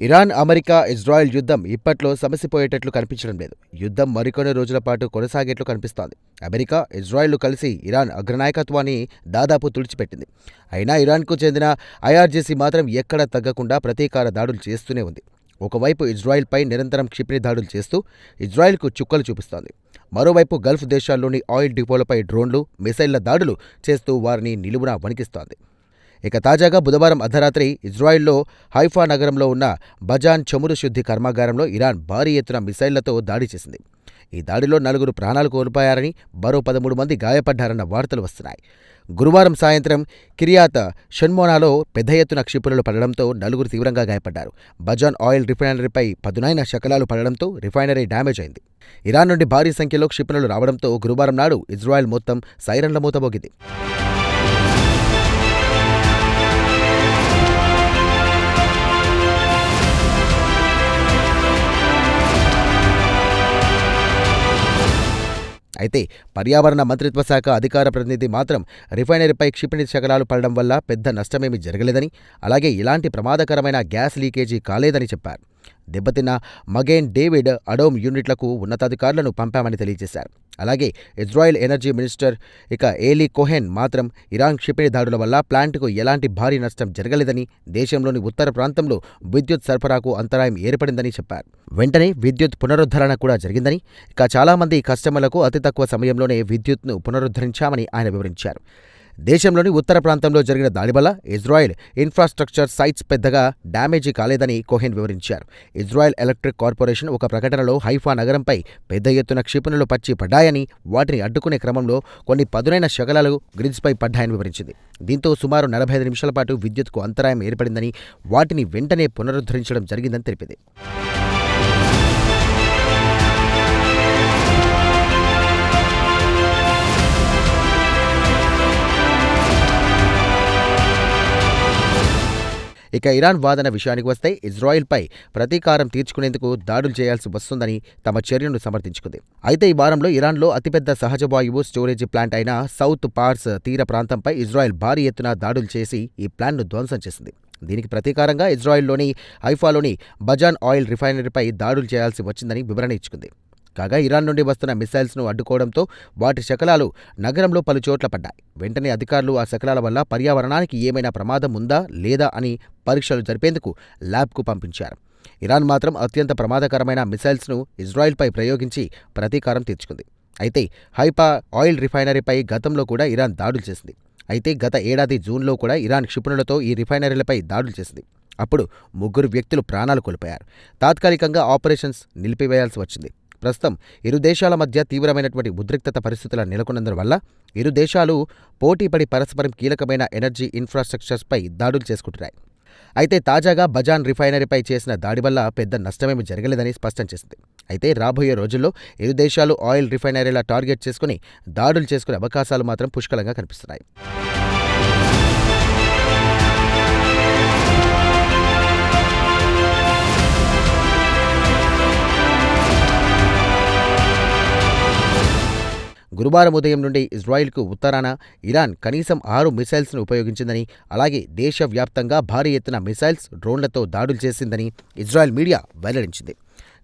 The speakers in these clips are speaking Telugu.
ఇరాన్, అమెరికా, ఇజ్రాయెల్ యుద్ధం ఇప్పట్లో సమసిపోయేటట్లు కనిపించడం లేదు. యుద్ధం మరికొన్ని రోజుల పాటు కొనసాగేట్లు కనిపిస్తోంది. అమెరికా, ఇజ్రాయెల్లు కలిసి ఇరాన్ అగ్రనాయకత్వాన్ని దాదాపు తుడిచిపెట్టింది. అయినా ఇరాన్కు చెందిన ఐఆర్జీసీ మాత్రం ఎక్కడా తగ్గకుండా ప్రతీకార దాడులు చేస్తూనే ఉంది. ఒకవైపు ఇజ్రాయెల్పై నిరంతరం క్షిపణి దాడులు చేస్తూ ఇజ్రాయెల్కు చుక్కలు చూపిస్తోంది. మరోవైపు గల్ఫ్ దేశాల్లోని ఆయిల్ డిపోలపై డ్రోన్లు, మిసైళ్ల దాడులు చేస్తూ వారిని నిలువునా వణికిస్తోంది. ఇక తాజాగా బుధవారం అర్ధరాత్రి ఇజ్రాయెల్లో హైఫా నగరంలో ఉన్న బజాన్ చమురు శుద్ధి కర్మాగారంలో ఇరాన్ భారీ ఎత్తున మిసైళ్లతో దాడి చేసింది. ఈ దాడిలో 4 ప్రాణాలు కోల్పోయారని, మరో 13 మంది గాయపడ్డారన్న వార్తలు వస్తున్నాయి. గురువారం సాయంత్రం కిర్యాత్ షన్మోనాలో పెద్ద ఎత్తున క్షిపణులు పడడంతో 4 తీవ్రంగా గాయపడ్డారు. బజాన్ ఆయిల్ రిఫైనరీపై పదునైన శకలాలు పడడంతో రిఫైనరీ డ్యామేజ్ అయింది. ఇరాన్ నుండి భారీ సంఖ్యలో క్షిపణులు రావడంతో గురువారం నాడు ఇజ్రాయెల్ మొత్తం సైరన్ల మూతమోగింది. అయితే పర్యావరణ మంత్రిత్వ శాఖ అధికార ప్రతినిధి మాత్రం రిఫైనరీపై క్షిపణి శకలాలు పడడం వల్ల పెద్ద నష్టమేమీ జరగలేదని, అలాగే ఇలాంటి ప్రమాదకరమైన గ్యాస్ లీకేజీ కాలేదని చెప్పారు. దెబ్బతిన్న మగేన్ డేవిడ్ అడోమ్ యూనిట్లకు ఉన్నతాధికారులను పంపామని తెలియజేశారు. అలాగే Israel energy minister Eli Cohen మాత్రం ఇరాన్ క్షిపణి దాడుల వల్ల ప్లాంట్కు ఎలాంటి భారీ నష్టం జరగలేదని, దేశంలోని ఉత్తర ప్రాంతంలో విద్యుత్ సరఫరాకు అంతరాయం ఏర్పడిందని చెప్పారు. వెంటనే విద్యుత్ పునరుద్ధరణ కూడా జరిగిందని, చాలామంది కస్టమర్లకు అతి తక్కువ సమయంలోనే విద్యుత్ను పునరుద్ధరించామని ఆయన వివరించారు. దేశంలోని ఉత్తర ప్రాంతంలో జరిగిన దాడి వల్ల ఇజ్రాయెల్ ఇన్ఫ్రాస్ట్రక్చర్ సైట్స్ పెద్దగా డ్యామేజీ కాలేదని కోహెన్ వివరించారు. ఇజ్రాయెల్ ఎలక్ట్రిక్ కార్పొరేషన్ ఒక ప్రకటనలో హైఫా నగరంపై పెద్ద ఎత్తున క్షిపణులు పచ్చి పడ్డాయని, వాటిని అడ్డుకునే క్రమంలో కొన్ని పదునైన శకలాలు గ్రిడ్స్పై పడ్డాయని వివరించింది. దీంతో సుమారు 45 నిమిషాల పాటు విద్యుత్కు అంతరాయం ఏర్పడిందని, వాటిని వెంటనే పునరుద్ధరించడం జరిగిందని తెలిపింది. ఇరాన్ వాదన విషయానికి వస్తే ఇజ్రాయెల్పై ప్రతీకారం తీర్చుకునేందుకు దాడులు చేయాల్సి వస్తుందని తమ చర్యను సమర్థించుకుంది. అయితే ఈ వారంలో ఇరాన్లో అతిపెద్ద సహజ వాయువు స్టోరేజీ ప్లాంట్ అయిన సౌత్ పార్స్ తీర ప్రాంతంపై ఇజ్రాయెల్ భారీ ఎత్తున దాడులు చేసి ఈ ప్లాంట్ను ధ్వంసం చేసింది. దీనికి ప్రతీకారంగా ఇజ్రాయెల్లోని హైఫాలోని బజాన్ ఆయిల్ రిఫైనరీపై దాడులు చేయాల్సి వచ్చిందని వివరణ ఇచ్చుకుంది. కాగా ఇరాన్ నుండి వస్తున్న మిసైల్స్ను అడ్డుకోవడంతో వాటి శకలాలు నగరంలో పలుచోట్ల పడ్డాయి. వెంటనే అధికారులు ఆ శకలాల వల్ల పర్యావరణానికి ఏమైనా ప్రమాదం ఉందా లేదా అని పరీక్షలు జరిపేందుకు ల్యాబ్కు పంపించారు. ఇరాన్ మాత్రం అత్యంత ప్రమాదకరమైన మిసైల్స్ను ఇజ్రాయెల్పై ప్రయోగించి ప్రతీకారం తీర్చుకుంది. అయితే హైఫా ఆయిల్ రిఫైనరీపై గతంలో కూడా ఇరాన్ దాడులు చేసింది. అయితే గత ఏడాది జూన్లో కూడా ఇరాన్ క్షిపణులతో ఈ రిఫైనరీలపై దాడులు చేసింది. అప్పుడు 3 వ్యక్తులు ప్రాణాలు కోల్పోయారు. తాత్కాలికంగా ఆపరేషన్స్ నిలిపివేయాల్సి వచ్చింది. ప్రస్తుతం ఇరు దేశాల మధ్య తీవ్రమైనటువంటి ఉద్రిక్తత పరిస్థితుల నెలకొన్నందువల్ల ఇరు దేశాలు పోటీపడి పరస్పరం కీలకమైన ఎనర్జీ ఇన్ఫ్రాస్ట్రక్చర్స్పై దాడులు చేసుకుంటున్నాయి. అయితే తాజాగా బజాన్ రిఫైనరీపై చేసిన దాడి వల్ల పెద్ద నష్టమేమీ జరగలేదని స్పష్టం చేసింది. అయితే రాబోయే రోజుల్లో ఇరు దేశాలు ఆయిల్ రిఫైనరీల టార్గెట్ చేసుకుని దాడులు చేసుకునే అవకాశాలు మాత్రం పుష్కలంగా కనిపిస్తున్నాయి. గురువారం ఉదయం నుండి ఇజ్రాయెల్కు ఉత్తరాన ఇరాన్ కనీసం 6 మిసైల్స్ను ఉపయోగించిందని, అలాగే దేశవ్యాప్తంగా భారీ ఎత్తున మిసైల్స్, డ్రోన్లతో దాడులు చేసిందని ఇజ్రాయెల్ మీడియా వెల్లడించింది.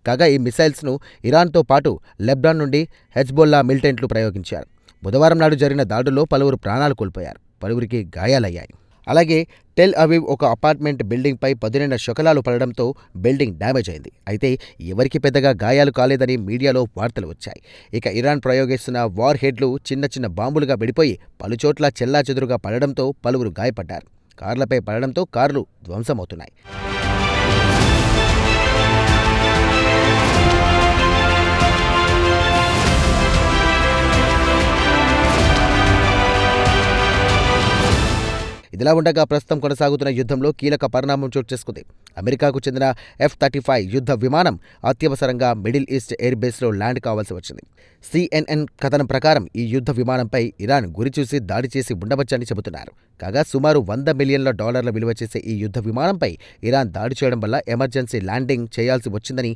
కాగా ఈ మిసైల్స్ను ఇరాన్తో పాటు లెబ్నాన్ నుండి హెజ్బొల్లా మిలిటెంట్లు ప్రయోగించారు. బుధవారం నాడు జరిగిన దాడుల్లో పలువురు ప్రాణాలు కోల్పోయారు, పలువురికి గాయాలయ్యాయి. అలాగే టెల్ అవీవ్ ఒక అపార్ట్మెంట్ బిల్డింగ్పై పదునైన శకలాలు పడడంతో బిల్డింగ్ డ్యామేజ్ అయింది. అయితే ఎవరికి పెద్దగా గాయాలు కాలేదని మీడియాలో వార్తలు వచ్చాయి. ఇరాన్ ప్రయోగిస్తున్న వార్ హెడ్లు చిన్న చిన్న బాంబులుగా విడిపోయి పలుచోట్ల చెల్లాచెదురుగా పడడంతో పలువురు గాయపడ్డారు. కార్లపై పడడంతో కార్లు ధ్వంసమవుతున్నాయి. ఇదిలా ఉండగా ప్రస్తుతం కొనసాగుతున్న యుద్ధంలో కీలక పరిణామం చోటు చేసుకుంది. అమెరికాకు చెందిన F-35 యుద్ధ విమానం అత్యవసరంగా మిడిల్ ఈస్ట్ ఎయిర్ బేస్లో ల్యాండ్ కావాల్సి వచ్చింది. CNN కథనం ప్రకారం ఈ యుద్ధ విమానంపై ఇరాన్ గురిచూసి దాడి చేసి ఉండవచ్చని చెబుతున్నారు. కాగా సుమారు $100 మిలియన్ల విలువ చేసే ఈ యుద్ధ విమానంపై ఇరాన్ దాడి చేయడం వల్ల ఎమర్జెన్సీ ల్యాండింగ్ చేయాల్సి వచ్చిందని,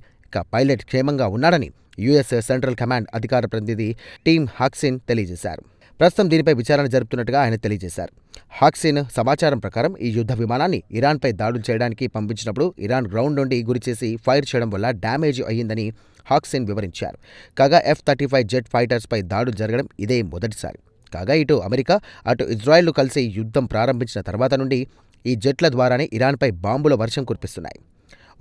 పైలట్ క్షేమంగా ఉన్నాడని యుఎస్ సెంట్రల్ కమాండ్ అధికార ప్రతినిధి టిమ్ హాక్సిన్ తెలియజేశారు. ప్రస్తుతం దీనిపై విచారణ జరుపుతున్నట్టుగా ఆయన తెలియజేశారు. హాక్సిన్ సమాచారం ప్రకారం ఈ యుద్ధ విమానాన్ని ఇరాన్పై దాడులు చేయడానికి పంపించినప్పుడు ఇరాన్ గ్రౌండ్ నుండి గురిచేసి ఫైర్ చేయడం వల్ల డ్యామేజ్ అయ్యిందని హాక్సిన్ వివరించారు. కాగా F-35 జెట్ ఫైటర్స్పై దాడులు జరగడం ఇదే మొదటిసారి. కాగా ఇటు అమెరికా, అటు ఇజ్రాయెల్లు కలిసి యుద్ధం ప్రారంభించిన తర్వాత నుండి ఈ జెట్ల ద్వారానే ఇరాన్పై బాంబుల వర్షం కురిపిస్తున్నాయి.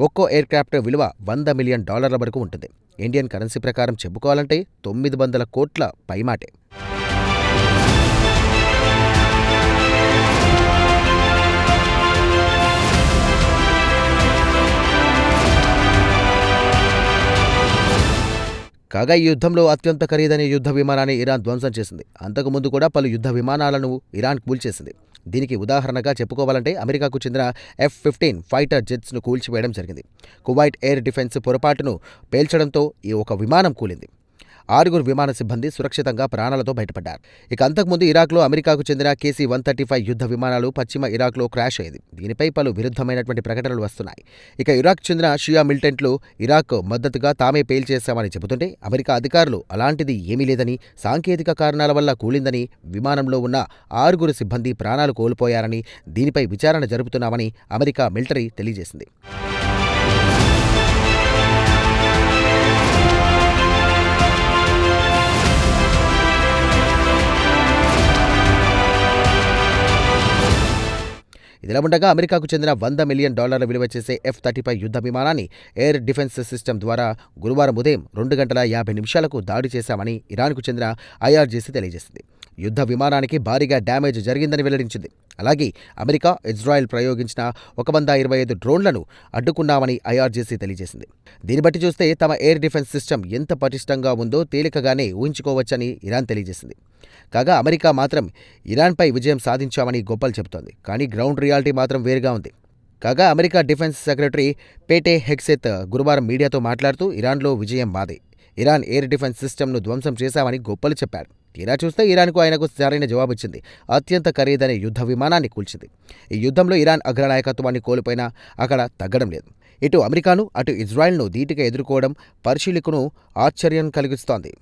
ఒక్కో ఎయిర్క్రాఫ్ట్ విలువ $100 మిలియన్ వరకు ఉంటుంది. ఇండియన్ కరెన్సీ ప్రకారం చెప్పుకోవాలంటే 900 కోట్ల పైమాటే. కాగా ఈ యుద్ధంలో అత్యంత ఖరీదైన యుద్ధ విమానాన్ని ఇరాన్ ధ్వంసం చేసింది. అంతకుముందు కూడా పలు యుద్ధ విమానాలను ఇరాన్ కూల్చేసింది. దీనికి ఉదాహరణగా చెప్పుకోవాలంటే అమెరికాకు చెందిన F-15 ఫైటర్ జెట్స్ను కూల్చివేయడం జరిగింది. కువైట్ ఎయిర్ డిఫెన్స్ పొరపాటును పేల్చడంతో ఈ ఒక విమానం కూలింది. 6 విమాన సిబ్బంది సురక్షితంగా ప్రాణాలతో బయటపడ్డారు. ఇక అంతకుముందు ఇరాక్లో అమెరికాకు చెందిన KC-135 యుద్ధ విమానాలు పశ్చిమ ఇరాక్లో క్రాష్ అయ్యింది. దీనిపై పలు విరుద్ధమైనటువంటి ప్రకటనలు వస్తున్నాయి. ఇక ఇరాక్ చెందిన షియా మిలిటెంట్లు ఇరాక్ మద్దతుగా తామే పేల్చేశామని చెబుతుంటే అమెరికా అధికారులు అలాంటిది ఏమీ లేదని, సాంకేతిక కారణాల వల్ల కూలిందని, విమానంలో ఉన్న 6 సిబ్బంది ప్రాణాలు కోల్పోయారని, దీనిపై విచారణ జరుపుతున్నామని అమెరికా మిలిటరీ తెలియజేసింది. ఇదిలా ఉండగా అమెరికాకు చెందిన $100 మిలియన్ విలువ చేసే F-35 యుద్ధ విమానాన్ని ఎయిర్ డిఫెన్స్ సిస్టమ్ ద్వారా గురువారం ఉదయం 2 గంటల 50 నిమిషాలకు దాడి చేశామని ఇరాన్కు చెందిన IRGC తెలియజేసింది. యుద్ధ విమానానికి భారీగా డ్యామేజ్ జరిగిందని వెల్లడించింది. అలాగే అమెరికా, ఇజ్రాయెల్ ప్రయోగించిన 125 డ్రోన్లను అడ్డుకున్నామని IRGC తెలియజేసింది. దీన్ని బట్టి చూస్తే తమ ఎయిర్ డిఫెన్స్ సిస్టమ్ ఎంత పటిష్టంగా ఉందో తేలికగానే ఊహించుకోవచ్చని ఇరాన్ తెలియజేసింది. కాగా అమెరికా మాత్రం ఇరాన్పై విజయం సాధించామని గొప్పలు చెబుతోంది. కానీ గ్రౌండ్ రియాలిటీ మాత్రం వేరుగా ఉంది. కాగా అమెరికా డిఫెన్స్ సెక్రటరీ పేటే హెగ్సెత్ గురువారం మీడియాతో మాట్లాడుతూ ఇరాన్లో విజయం మాదే, ఇరాన్ ఎయిర్ డిఫెన్స్ సిస్టమ్ను ధ్వంసం చేశామని గొప్పలు చెప్పారు. తీరా చూస్తే ఇరాన్కు ఆయనకు సరైన జవాబిచ్చింది. అత్యంత ఖరీదైన యుద్ధ విమానాన్ని కూల్చింది. ఈ యుద్ధంలో ఇరాన్ అగ్రనాయకత్వాన్ని కోల్పోయినా అక్కడ తగ్గడం లేదు. ఇటు అమెరికాను, అటు ఇజ్రాయెల్ను ధీటుగా ఎదుర్కోవడం పరిశీలకును ఆశ్చర్యం కలిగిస్తోంది.